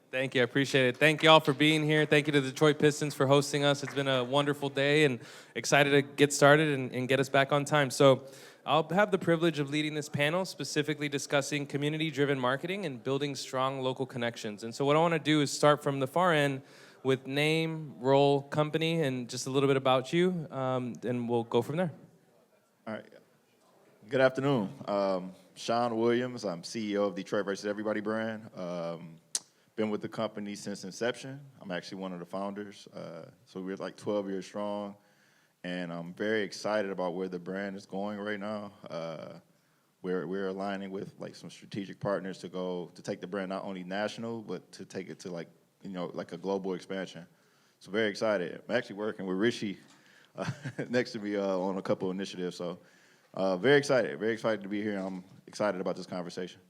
Thank you. I appreciate it. Thank you all for being here. Thank you to the Detroit Pistons for hosting us. It's been a wonderful day and excited to get started and get us back on time. So I'll have the privilege of leading this panel, specifically discussing community-driven marketing and building strong local connections. And so what I want to do is start from the far end with name, role, company, and just a little bit about you, and we'll go from there. All right. Good afternoon. Sean Williams. I'm CEO of Detroit versus Everybody brand. Been with the company since inception. I'm actually one of the founders. So we're like 12 years strong, and I'm very excited about where the brand is going right now. We're aligning with like some strategic partners to take the brand not only national, but to take it to like a global expansion. So very excited. I'm actually working with Rishi next to me on a couple initiatives. So very excited to be here. I'm excited about this conversation.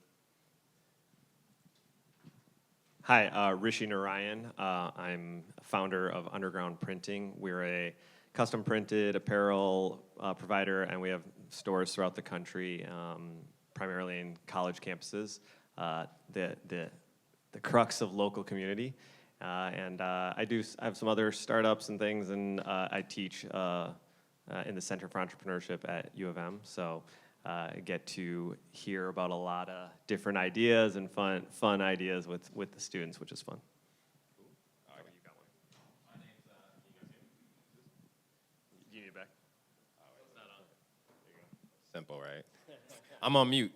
Hi, Rishi Narayan. I'm founder of Underground Printing. We're a custom printed apparel provider, and we have stores throughout the country, primarily in college campuses, the crux of local community. And I have some other startups and things, and I teach in the Center for Entrepreneurship at U of M. So I get to hear about a lot of different ideas and fun ideas with the students, which is fun. All right, you got one. My name's, you need it back? Oh, it's not on. There you go. Simple, right? I'm on mute.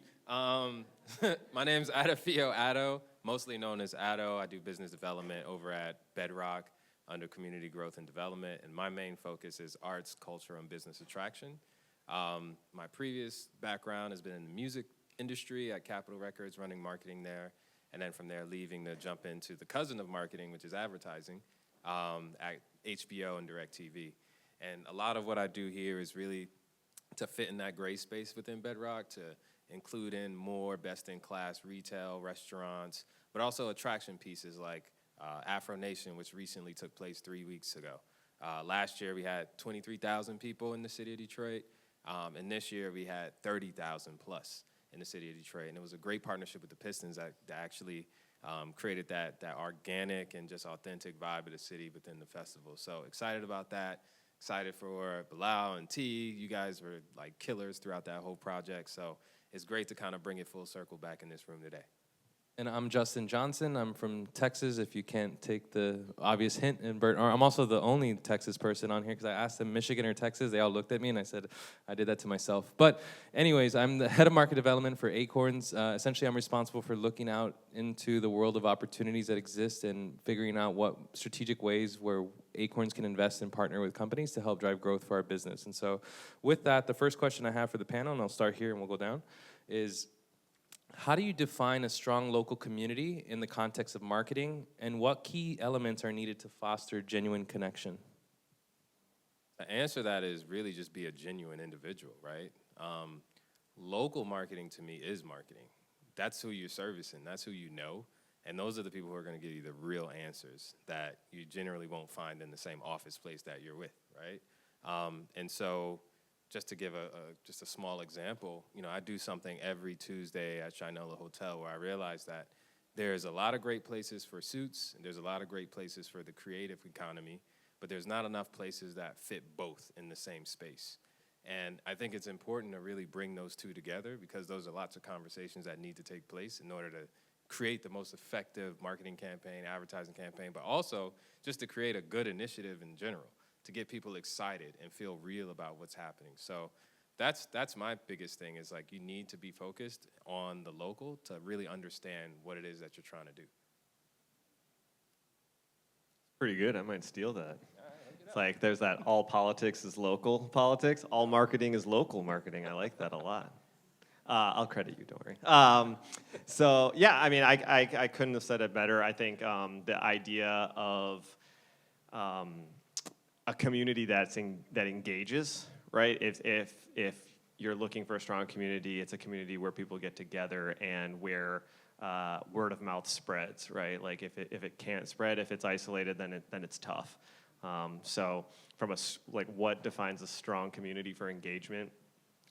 My name's Addofio, Addo, mostly known as Addo. I do business development over at Bedrock under community growth and development, and my main focus is arts, culture, and business attraction. My previous background has been in the music industry at Capitol Records, running marketing there, and then from there leaving to jump into the cousin of marketing, which is advertising, at HBO and DirecTV. And a lot of what I do here is really to fit in that gray space within Bedrock, to include in more best-in-class retail, restaurants, but also attraction pieces like Afro Nation, which recently took place 3 weeks ago. Last year we had 23,000 people in the city of Detroit. And this year we had 30,000 plus in the city of Detroit. And it was a great partnership with the Pistons that actually created that organic and just authentic vibe of the city within the festival. So excited about that. Excited for Bilal and T. You guys were like killers throughout that whole project. So it's great to kind of bring it full circle back in this room today. And I'm Justin Johnson. I'm from Texas, if you can't take the obvious hint. I'm also the only Texas person on here because I asked them Michigan or Texas. They all looked at me, and I said I did that to myself. But anyways, I'm the head of market development for Acorns. Essentially, I'm responsible for looking out into the world of opportunities that exist and figuring out what strategic ways where Acorns can invest and partner with companies to help drive growth for our business. And so with that, the first question I have for the panel, and I'll start here and we'll go down, is how do you define a strong local community in the context of marketing, and what key elements are needed to foster genuine connection? The answer to that is really just be a genuine individual, right? Local marketing to me is marketing. That's who you're servicing. That's who you know. And those are the people who are going to give you the real answers that you generally won't find in the same office place that you're with, right? And so just to give just a small example, I do something every Tuesday at Shinola Hotel where I realize that there's a lot of great places for suits, and there's a lot of great places for the creative economy, but there's not enough places that fit both in the same space. And I think it's important to really bring those two together because those are lots of conversations that need to take place in order to create the most effective marketing campaign, advertising campaign, but also just to create a good initiative in general, to get people excited and feel real about what's happening. So that's my biggest thing is like you need to be focused on the local to really understand what it is that you're trying to do. Pretty good. I might steal that. It's like there's that all politics is local politics. All marketing is local marketing. I like that a lot. I'll credit you, don't worry. So yeah, I mean, I couldn't have said it better. I think the idea of a community that engages, right? If you're looking for a strong community, it's a community where people get together and where word of mouth spreads, right? Like if it can't spread, if it's isolated, then it's tough. So from what defines a strong community for engagement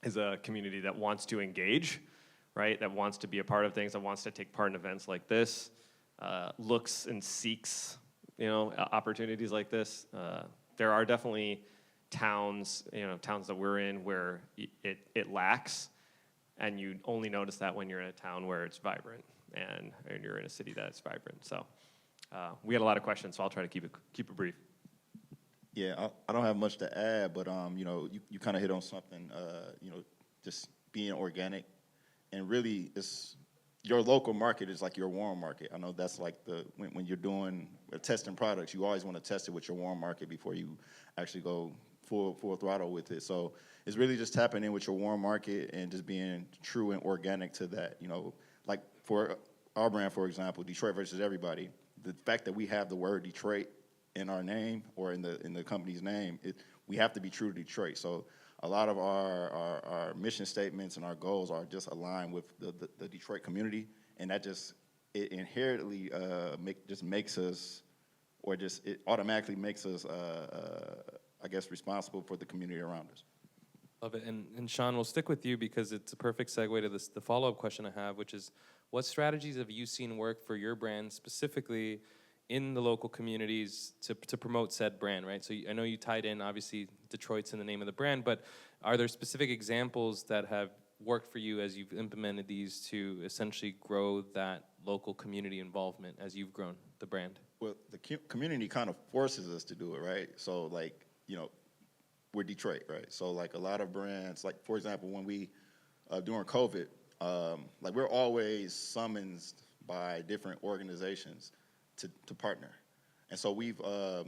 is a community that wants to engage, right? That wants to be a part of things, that wants to take part in events like this, looks and seeks, opportunities like this. There are definitely towns that we're in where it lacks, and you only notice that when you're in a town where it's vibrant and you're in a city that's vibrant. So we had a lot of questions, so I'll try to keep it brief. Yeah, I don't have much to add, but you kind of hit on something. Just being organic, and really, it's your local market is like your warm market. I know that's like when you're doing testing products, you always want to test it with your warm market before you actually go full throttle with it. So it's really just tapping in with your warm market and just being true and organic to that. Like for our brand, for example, Detroit versus everybody. The fact that we have the word Detroit in our name or in the company's name, we have to be true to Detroit. So a lot of our mission statements and our goals are just aligned with the Detroit community, and that it inherently makes us, or it automatically makes us, I guess, responsible for the community around us. Love it. And Sean, we'll stick with you because it's a perfect segue to the follow-up question I have, which is, what strategies have you seen work for your brand specifically in the local communities to promote said brand, right? So I know you tied in, obviously, Detroit's in the name of the brand, but are there specific examples that have worked for you as you've implemented these to essentially grow that local community involvement as you've grown the brand? Well, the community kind of forces us to do it, right? So, we're Detroit, right? So, a lot of brands, for example, when we, during COVID, we're always summoned by different organizations to partner. And so the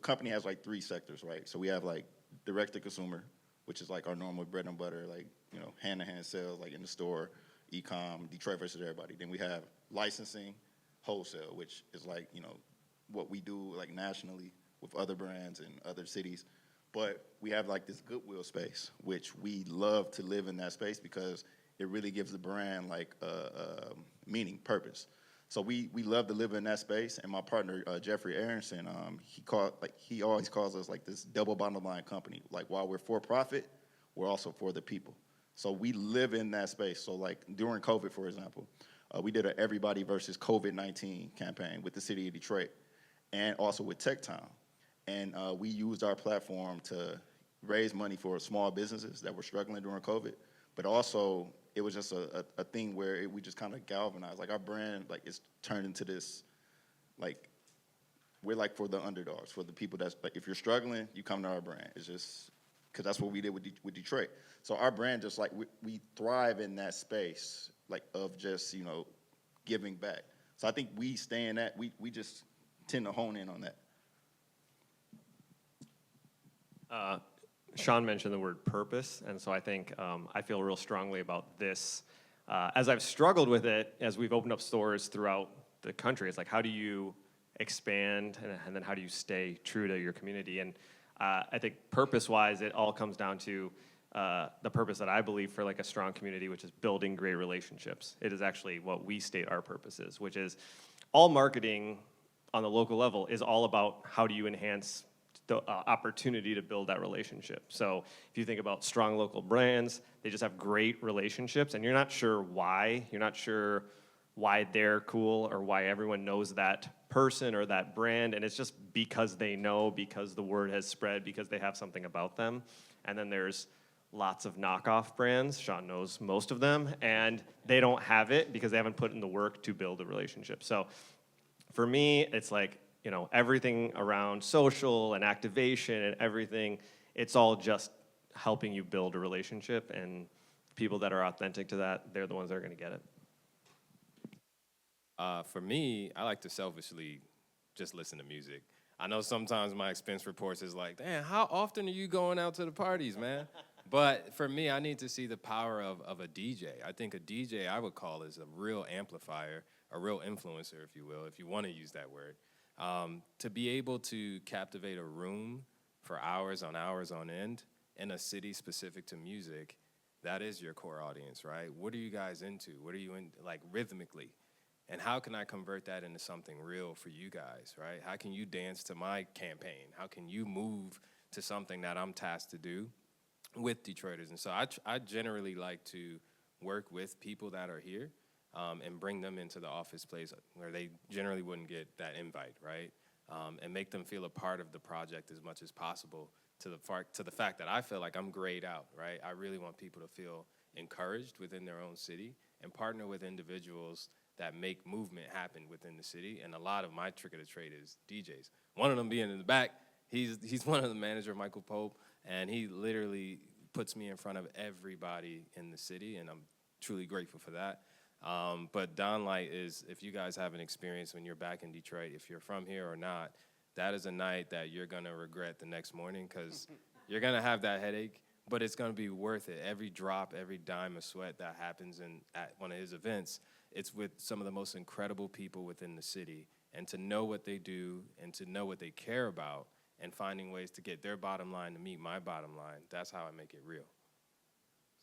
company has 3 sectors, right? So we have direct to consumer, which is our normal bread and butter, hand-to-hand sales, in the store, e-com, Detroit versus everybody. Then we have licensing, wholesale, which is what we do nationally with other brands in other cities. But we have this goodwill space, which we love to live in that space because it really gives the brand meaning, purpose. So we love to live in that space. And my partner Jeffrey Aronson, he always calls us this double bottom line company. While we're for profit, we're also for the people. So we live in that space. So during COVID, for example, we did an Everybody versus COVID-19 campaign with the city of Detroit, and also with Tech Town. And we used our platform to raise money for small businesses that were struggling during COVID, but also it was just a thing where we just kind of galvanized. Our brand, it's turned into this, we're for the underdogs, for the people that's, if you're struggling, you come to our brand. It's just, because that's what we did with Detroit. So our brand just, we thrive in that space, of just, giving back. So I think we stay in that, we just tend to hone in on that. Sean mentioned the word purpose, and so I think I feel real strongly about this. As I've struggled with it, as we've opened up stores throughout the country, it's how do you expand, and then how do you stay true to your community? And I think purpose-wise, it all comes down to the purpose that I believe for a strong community, which is building great relationships. It is actually what we state our purpose is, which is all marketing on the local level is all about how do you enhance the opportunity to build that relationship. So if you think about strong local brands, they just have great relationships, and you're not sure why. You're not sure why they're cool or why everyone knows that person or that brand, and it's just because they know, because the word has spread, because they have something about them. And then there's lots of knockoff brands. Sean knows most of them, and they don't have it because they haven't put in the work to build a relationship. So for me, it's everything around social and activation and everything, it's all just helping you build a relationship, and people that are authentic to that, they're the ones that are going to get it. For me, I like to selfishly just listen to music. I know sometimes my expense reports is damn, how often are you going out to the parties, man? But for me, I need to see the power of a DJ. I think a DJ, I would call, is a real amplifier, a real influencer, if you will, if you want to use that word. To be able to captivate a room for hours on end in a city specific to music, that is your core audience, right? What are you guys into? What are you in, rhythmically? And how can I convert that into something real for you guys, right? How can you dance to my campaign? How can you move to something that I'm tasked to do with Detroiters? And so I generally like to work with people that are here. and bring them into the office place where they generally wouldn't get that invite, right? And make them feel a part of the project as much as possible to the fact that I feel like I'm grayed out, right? I really want people to feel encouraged within their own city and partner with individuals that make movement happen within the city. And a lot of my trick of the trade is DJs. One of them being in the back, he's one of the manager, Michael Pope, and he literally puts me in front of everybody in the city, and I'm truly grateful for that. But Dawn Light is, if you guys have an experience when you're back in Detroit, if you're from here or not, that is a night that you're going to regret the next morning because you're going to have that headache, but it's going to be worth it. Every drop, every dime of sweat that happens at one of his events, it's with some of the most incredible people within the city. And to know what they do and to know what they care about and finding ways to get their bottom line to meet my bottom line, that's how I make it real.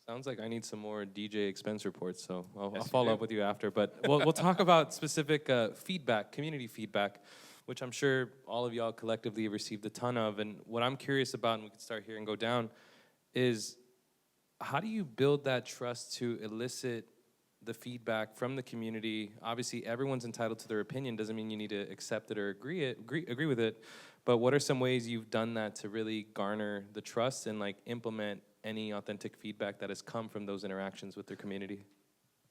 Sounds like I need some more DJ expense reports, so I'll Yes, you follow do. up with you after. But we'll talk about specific feedback, community feedback, which I'm sure all of y'all collectively have received a ton of. And what I'm curious about, and we can start here and go down, is how do you build that trust to elicit the feedback from the community? Obviously, everyone's entitled to their opinion. Doesn't mean you need to accept it or agree with it. But what are some ways you've done that to really garner the trust and like implement any authentic feedback that has come from those interactions with their community?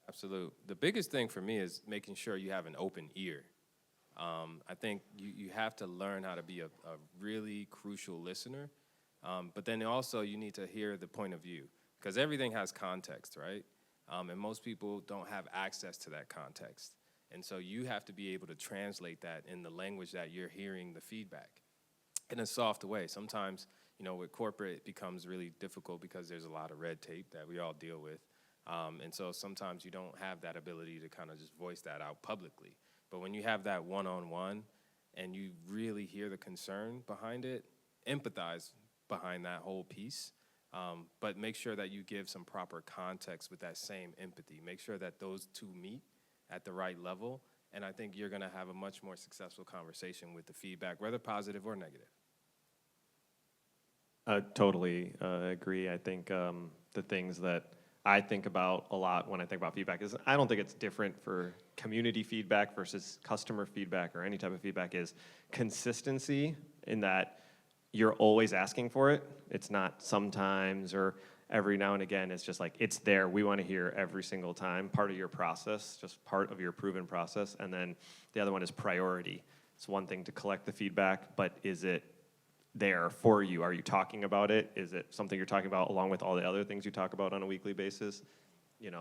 Absolutely. The biggest thing for me is making sure you have an open ear. I think you have to learn how to be a really crucial listener, but then also you need to hear the point of view because everything has context, right? And most people don't have access to that context. And so you have to be able to translate that in the language that you're hearing the feedback in a soft way. Sometimes, with corporate, it becomes really difficult because there's a lot of red tape that we all deal with. And so sometimes you don't have that ability to kind of just voice that out publicly. But when you have that one-on-one and you really hear the concern behind it, empathize behind that whole piece, but make sure that you give some proper context with that same empathy. Make sure that those two meet at the right level, and I think you're going to have a much more successful conversation with the feedback, whether positive or negative. Totally agree. I think the things that I think about a lot when I think about feedback is I don't think it's different for community feedback versus customer feedback or any type of feedback is consistency in that you're always asking for it. It's not sometimes or every now and again. It's just like it's there. We want to hear every single time. Part of your process, just part of your proven process. And then the other one is priority. It's one thing to collect the feedback, but is it there for you? Are you talking about it? Is it something you're talking about along with all the other things you talk about on a weekly basis?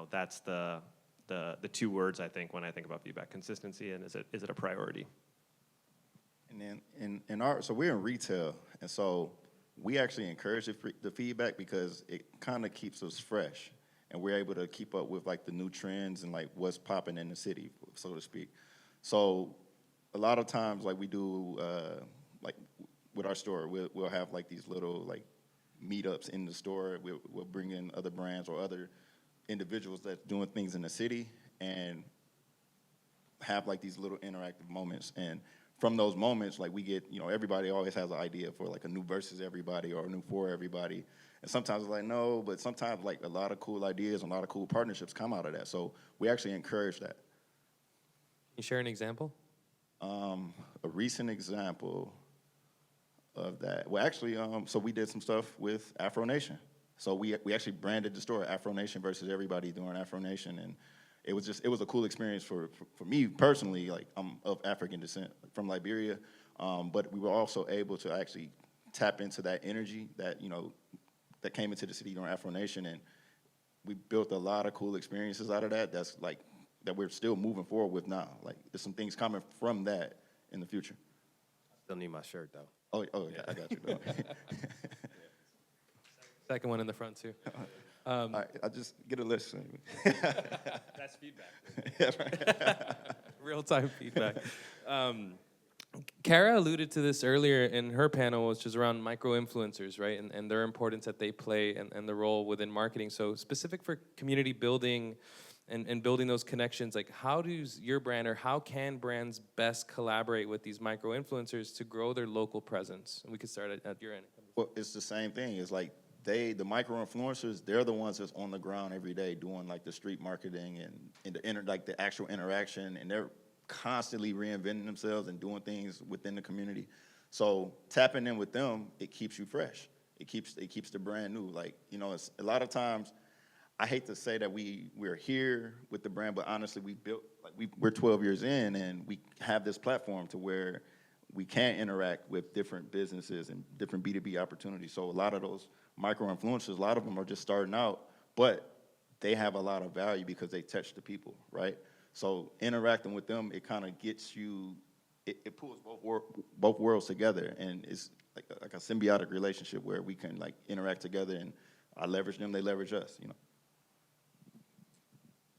That's the two words I think when I think about feedback: consistency and is it a priority? And then so we're in retail, and so we actually encourage the feedback because it kind of keeps us fresh, and we're able to keep up with like the new trends and like what's popping in the city, so to speak. So a lot of times, like we do, like with our store, we'll have like these little like meetups in the store. We'll bring in other brands or other individuals that's doing things in the city and have like these little interactive moments. And from those moments, like we get, everybody always has an idea for like a new versus everybody or a new for everybody. And sometimes it's like, no, but sometimes like a lot of cool ideas and a lot of cool partnerships come out of that. So we actually encourage that. Can you share an example? A recent example of that. Well, actually, so we did some stuff with Afro Nation. So we actually branded the store Afro Nation versus everybody during Afro Nation, and it was a cool experience for me personally. Like I'm of African descent from Liberia, but we were also able to actually tap into that energy that that came into the city during Afro Nation, and we built a lot of cool experiences out of that. That's like that we're still moving forward with now. Like there's some things coming from that in the future. Still need my shirt though. Oh, yeah. I got you. Bro. Second one in the front, too. All right, I just get a listen. That's feedback. Yeah, right. Real-time feedback. Kara alluded to this earlier in her panel, which is around micro-influencers, right, and their importance that they play and the role within marketing. So specific for community building and building those connections, like how does your brand or how can brands best collaborate with these micro-influencers to grow their local presence? And we could start at your end. Well, it's the same thing. It's like the micro influencers, they're the ones that's on the ground every day doing like the street marketing and like the actual interaction, and they're constantly reinventing themselves and doing things within the community. So tapping in with them, it keeps you fresh. It keeps the brand new. Like, you know, it's a lot of times, I hate to say that we're here with the brand, but honestly, we're 12 years in, and we have this platform to where we can interact with different businesses and different B2B opportunities. So a lot of those micro influencers, a lot of them are just starting out, but they have a lot of value because they touch the people, right? So interacting with them, it kind of gets you, it pulls both worlds together, and it's like a symbiotic relationship where we can like interact together, and I leverage them, they leverage us, you know.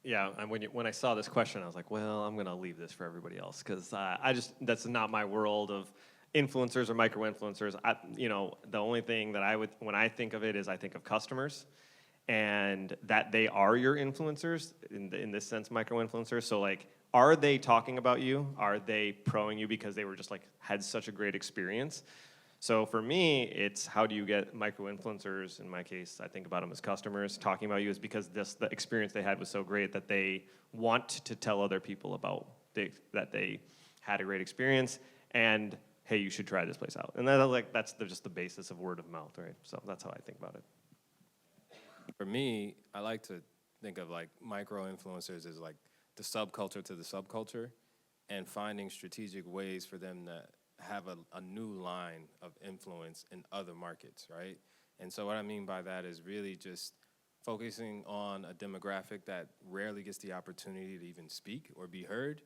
Yeah, and when I saw this question, I was like, well, I'm gonna leave this for everybody else because that's not my world of influencers or micro influencers. The only thing that when I think of it is I think of customers, and that they are your influencers in this sense, micro influencers. So like, are they talking about you? Are they proing you because they were just like had such a great experience? So for me, it's how do you get micro-influencers, in my case, I think about them as customers, talking about you is because the experience they had was so great that they want to tell other people about that they had a great experience, and hey, you should try this place out. And that's just the basis of word of mouth, right? So that's how I think about it. For me, I like to think of like micro-influencers as like the subculture to the subculture, and finding strategic ways for them to have a new line of influence in other markets, right? And so what I mean by that is really just focusing on a demographic that rarely gets the opportunity to even speak or be heard,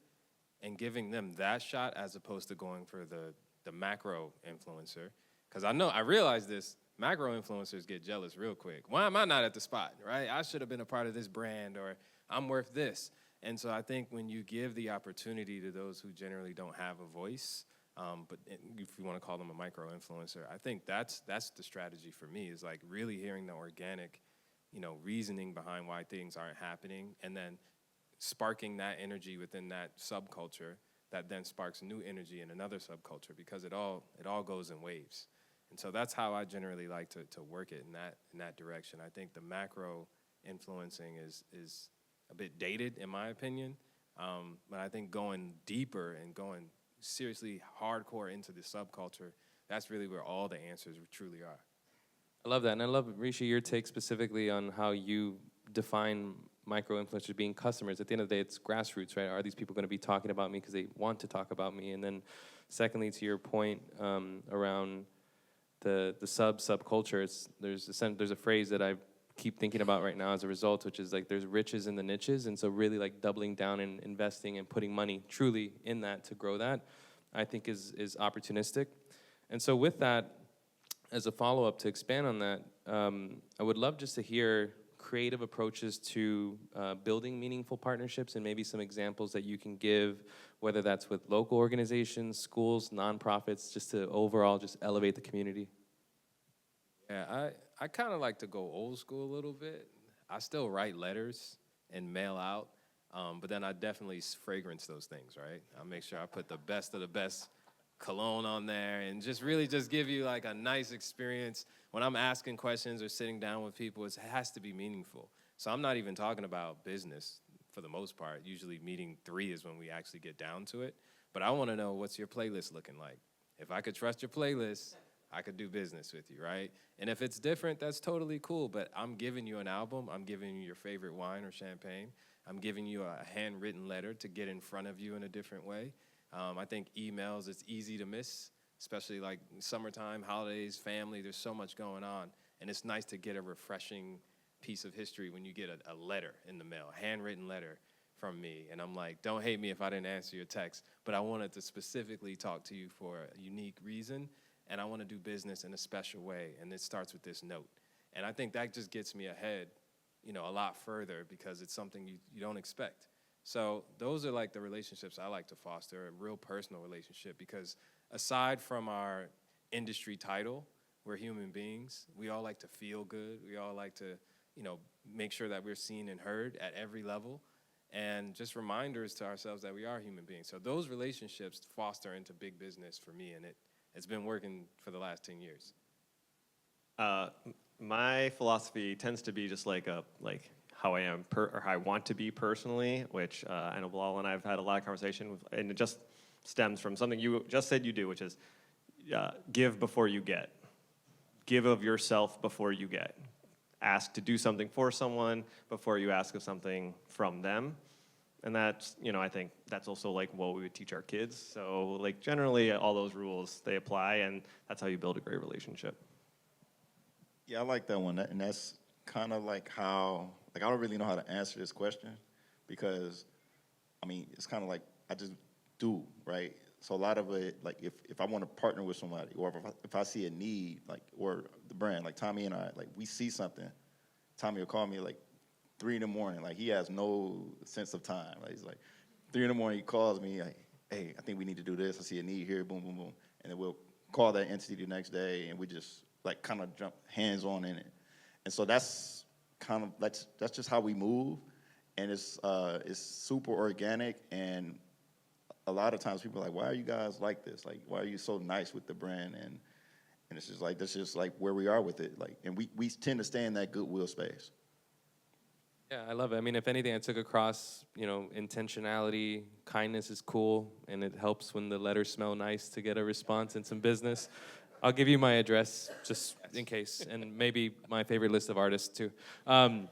and giving them that shot as opposed to going for the macro influencer. Because I realize this, macro influencers get jealous real quick. Why am I not at the spot, right? I should have been a part of this brand, or I'm worth this. And so I think when you give the opportunity to those who generally don't have a voice, but if you want to call them a micro-influencer, I think that's the strategy for me, is like really hearing the organic, reasoning behind why things aren't happening, and then sparking that energy within that subculture that then sparks new energy in another subculture, because it all goes in waves. And so that's how I generally like to work it in that direction. I think the macro influencing is a bit dated in my opinion, but I think going deeper and going seriously hardcore into the subculture, that's really where all the answers truly are. I love that, and I love, Rishi, your take specifically on how you define micro-influencers being customers. At the end of the day, it's grassroots, right? Are these people going to be talking about me because they want to talk about me? And then secondly, to your point around the subculture, there's a phrase that I keep thinking about right now as a result, which is like there's riches in the niches, and so really like doubling down and investing and putting money truly in that to grow that, I think is opportunistic. And so with that, as a follow-up to expand on that, I would love just to hear creative approaches to building meaningful partnerships, and maybe some examples that you can give, whether that's with local organizations, schools, nonprofits, just to overall just elevate the community. Yeah, I kind of like to go old school a little bit. I still write letters and mail out, but then I definitely fragrance those things, right? I make sure I put the best of the best cologne on there, and just really just give you like a nice experience. When I'm asking questions or sitting down with people, it has to be meaningful. So I'm not even talking about business for the most part. Usually meeting 3 is when we actually get down to it. But I want to know, what's your playlist looking like? If I could trust your playlist, I could do business with you, right? And if it's different, that's totally cool, but I'm giving you an album, I'm giving you your favorite wine or champagne, I'm giving you a handwritten letter to get in front of you in a different way. I think emails, it's easy to miss, especially like summertime, holidays, family, there's so much going on, and it's nice to get a refreshing piece of history when you get a letter in the mail, a handwritten letter from me, and I'm like, don't hate me if I didn't answer your text, but I wanted to specifically talk to you for a unique reason, and I want to do business in a special way, and it starts with this note. And I think that just gets me ahead, a lot further, because it's something you don't expect. So those are like the relationships I like to foster, a real personal relationship, because aside from our industry title, we're human beings. We all like to feel good. We all like to, make sure that we're seen and heard at every level, and just reminders to ourselves that we are human beings. So those relationships foster into big business for me, and it's been working for the last 10 years. My philosophy tends to be just like how I am or how I want to be personally, which I know Bilal and I have had a lot of conversation with, and it just stems from something you just said you do, which is give before you get. Give of yourself before you get. Ask to do something for someone before you ask of something from them. And that's, I think that's also like what we would teach our kids. So like generally all those rules, they apply, and that's how you build a great relationship. Yeah, I like that one, and that's kind of like how, like I don't really know how to answer this question because, I mean, it's kind of like I just do, right? So a lot of it, like if I want to partner with somebody, or if I see a need, like, or the brand, like Tommy and I, like we see something, Tommy will call me like 3 in the morning, like he has no sense of time. Like he's like 3 in the morning, he calls me like, hey, I think we need to do this. I see a need here, boom, boom, boom, and then we'll call that entity the next day, and we just like kind of jump hands on in it. And so that's kind of that's just how we move, and it's super organic. And a lot of times people are like, why are you guys like this? Like, why are you so nice with the brand? And it's just like, that's just like where we are with it. Like, and we tend to stay in that goodwill space. Yeah, I love it. I mean, if anything, I took across, intentionality, kindness is cool, and it helps when the letters smell nice to get a response and some business. I'll give you my address just in case, and maybe my favorite list of artists too. I'm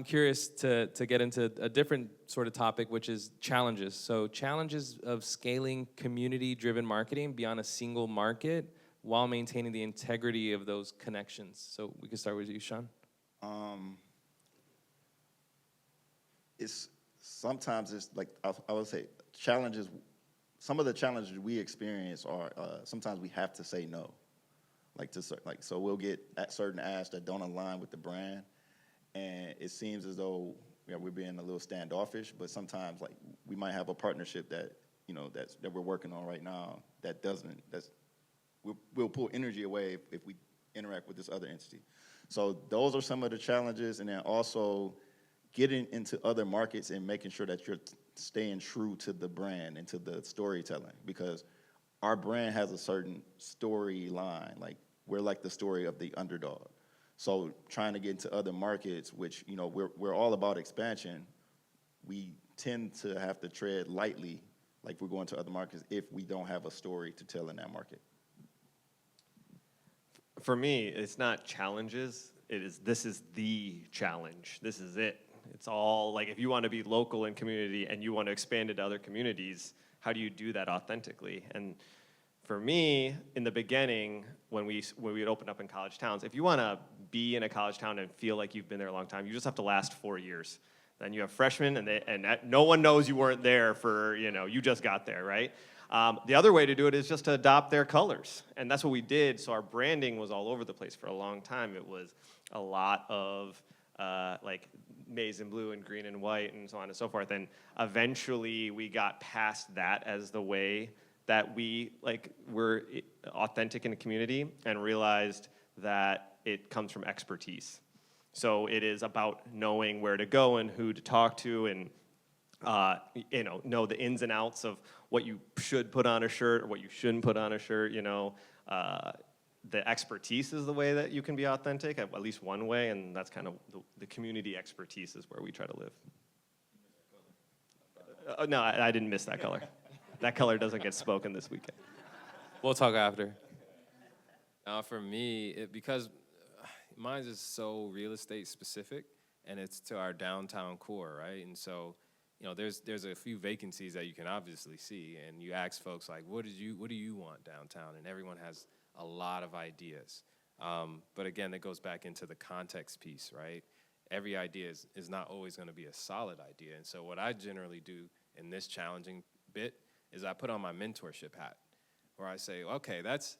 curious to get into a different sort of topic, which is challenges. So challenges of scaling community-driven marketing beyond a single market while maintaining the integrity of those connections. So we can start with you, Sean. Sometimes it's like I would say challenges. Some of the challenges we experience are sometimes we have to say no, so we'll get at certain asks that don't align with the brand, and it seems as though we're being a little standoffish. But sometimes like we might have a partnership that that we're working on right now that doesn't. We'll pull energy away if we interact with this other entity. So those are some of the challenges, and then also getting into other markets and making sure that you're staying true to the brand and to the storytelling, because our brand has a certain storyline. Like we're like the story of the underdog. So trying to get into other markets, which we're all about expansion, we tend to have to tread lightly, like we're going to other markets, if we don't have a story to tell in that market. For me, it's not challenges. This is the challenge. This is it. It's all like if you want to be local in community and you want to expand into other communities, how do you do that authentically? And for me, in the beginning, when we would open up in college towns, if you want to be in a college town and feel like you've been there a long time, you just have to last 4 years. Then you have freshmen, and no one knows you weren't there for, you just got there, right? The other way to do it is just to adopt their colors, and that's what we did. So our branding was all over the place for a long time. It was a lot of like maize and blue and green and white and so on and so forth. And eventually we got past that as the way that we were authentic in the community, and realized that it comes from expertise. So it is about knowing where to go and who to talk to, and know the ins and outs of what you should put on a shirt or what you shouldn't put on a shirt. The expertise is the way that you can be authentic, at least one way, and that's kind of the community expertise is where we try to live. No, I didn't miss that color. That color doesn't get spoken this weekend. We'll talk after. For me, because mine is so real estate specific, and it's to our downtown core, right? And so, there's a few vacancies that you can obviously see, and you ask folks like, what do you want downtown? And everyone has a lot of ideas. But again, it goes back into the context piece, right? Every idea is not always going to be a solid idea. And so what I generally do in this challenging bit is I put on my mentorship hat, where I say, okay, that's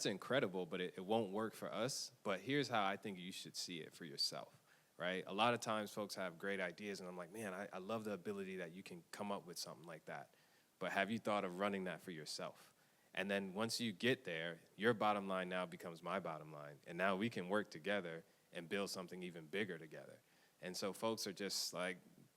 incredible, but it won't work for us. But here's how I think you should see it for yourself, right? A lot of times folks have great ideas, and I'm like, man, I love the ability that you can come up with something like that. But have you thought of running that for yourself? And then once you get there, your bottom line now becomes my bottom line. And now we can work together and build something even bigger together. And so folks are just like,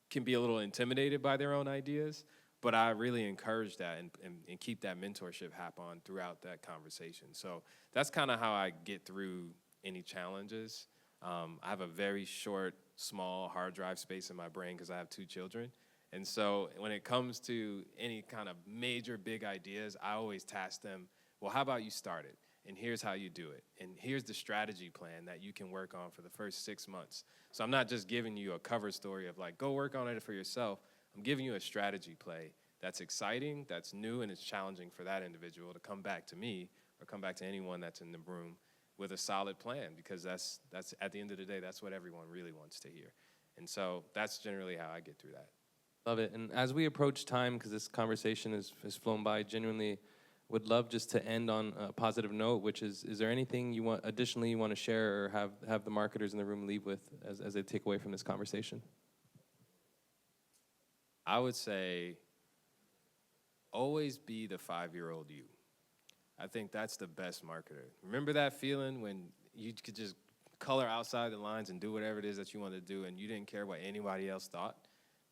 can be a little intimidated by their own ideas, But I really encourage that and keep that mentorship hat on throughout that conversation. So that's kind of how I get through any challenges. I have a very short, small hard drive space in my brain because I have 2 children. And so when it comes to any kind of major big ideas, I always task them, well, how about you start it? And here's how you do it. And here's the strategy plan that you can work on for the first 6 months. So I'm not just giving you a cover story of like, go work on it for yourself. I'm giving you a strategy play that's exciting, that's new, and it's challenging for that individual to come back to me or come back to anyone that's in the room with a solid plan, because that's at the end of the day, that's what everyone really wants to hear. And so that's generally how I get through that. Love it. And as we approach time, because this conversation has flown by, genuinely would love just to end on a positive note, which is there anything you want additionally you want to share or have the marketers in the room leave with as they take away from this conversation? I would say always be the 5-year-old you. I think that's the best marketer. Remember that feeling when you could just color outside the lines and do whatever it is that you wanted to do and you didn't care what anybody else thought?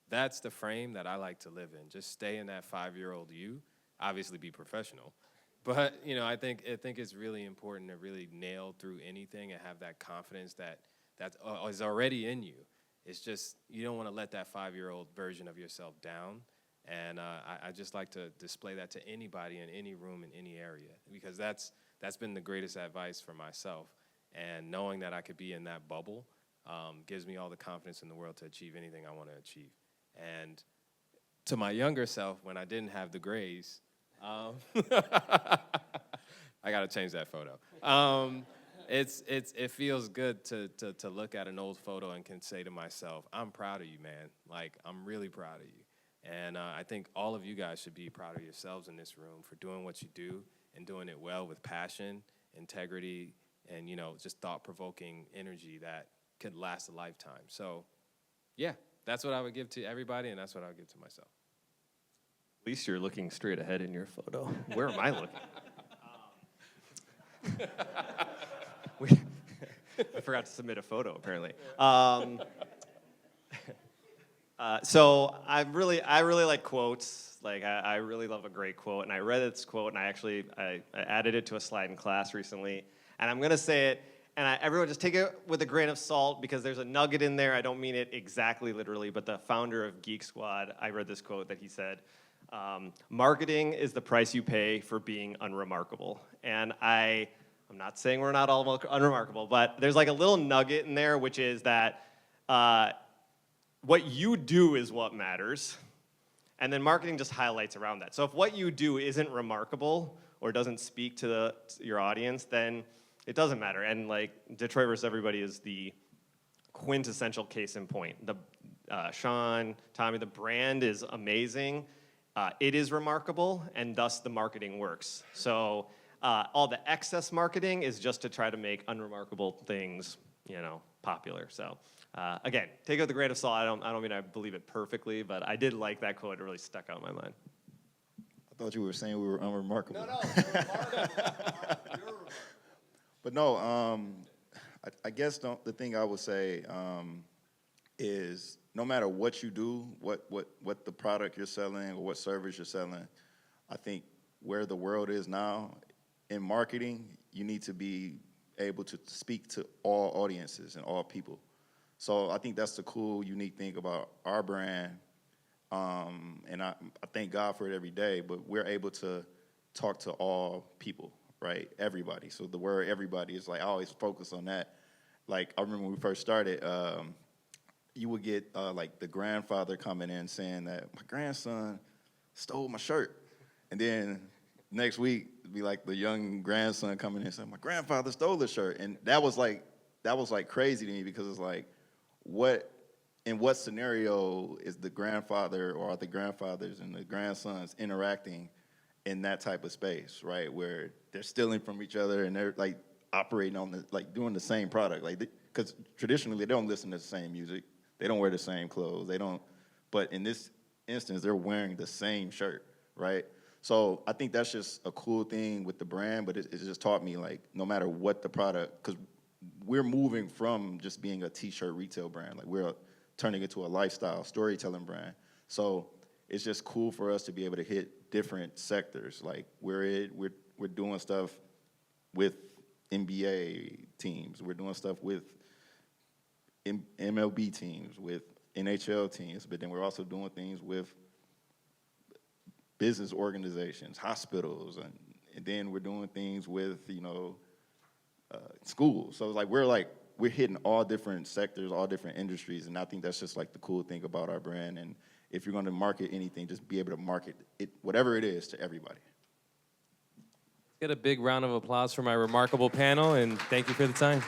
That's the frame that I like to live in. Just stay in that 5-year-old you. Obviously be professional. But, I think it's really important to really nail through anything and have that confidence that is already in you. It's just you don't want to let that 5-year-old version of yourself down. And I just like to display that to anybody in any room in any area, because that's been the greatest advice for myself. And knowing that I could be in that bubble gives me all the confidence in the world to achieve anything I want to achieve. And to my younger self, when I didn't have the grays, I got to change that photo. It feels good to look at an old photo and can say to myself, I'm proud of you, man. Like, I'm really proud of you. And I think all of you guys should be proud of yourselves in this room for doing what you do and doing it well with passion, integrity, and, just thought-provoking energy that could last a lifetime. So, yeah, that's what I would give to everybody, and that's what I would give to myself. At least you're looking straight ahead in your photo. Where am I looking? I forgot to submit a photo, apparently. So I really like quotes. Like I really love a great quote, and I read this quote, and I added it to a slide in class recently, and I'm gonna say it, and everyone just take it with a grain of salt because there's a nugget in there. I don't mean it exactly literally, but the founder of Geek Squad, I read this quote that he said, "Marketing is the price you pay for being unremarkable," and I'm not saying we're not all unremarkable, but there's like a little nugget in there, which is that what you do is what matters, and then marketing just highlights around that. So if what you do isn't remarkable or doesn't speak to your audience, then it doesn't matter. And like Detroit versus Everybody is the quintessential case in point. Sean, Tommy, the brand is amazing. It is remarkable, and thus the marketing works. So all the excess marketing is just to try to make unremarkable things, popular. So again, take it with a grain of salt. I don't mean I believe it perfectly, but I did like that quote. It really stuck out in my mind. I thought you were saying we were unremarkable. No, you're remarkable. You're remarkable. But no, I guess the thing I would say is no matter what you do, what the product you're selling or what service you're selling, I think where the world is now in marketing, you need to be able to speak to all audiences and all people. So I think that's the cool, unique thing about our brand. And I thank God for it every day, but we're able to talk to all people, right? Everybody. So the word everybody is like, I always focus on that. Like, I remember when we first started, you would get like the grandfather coming in saying that my grandson stole my shirt. And then next week, it'd be like the young grandson coming in saying, my grandfather stole the shirt. And that was like crazy to me, because it's like, in what scenario is the grandfather or are the grandfathers and the grandsons interacting in that type of space, right? Where they're stealing from each other and they're like operating on doing the same product. Like, because traditionally they don't listen to the same music. They don't wear the same clothes. But in this instance, they're wearing the same shirt, right? So I think that's just a cool thing with the brand, but it just taught me, like, no matter what the product, because we're moving from just being a t-shirt retail brand. Like, we're turning it to a lifestyle storytelling brand. So it's just cool for us to be able to hit different sectors. Like we're doing stuff with NBA teams. We're doing stuff with MLB teams, with NHL teams, but then we're also doing things with business organizations, hospitals, and then we're doing things with, schools. So it's like we're hitting all different sectors, all different industries, and I think that's just like the cool thing about our brand. And if you're going to market anything, just be able to market it, whatever it is, to everybody. Get a big round of applause for my remarkable panel, and thank you for the time.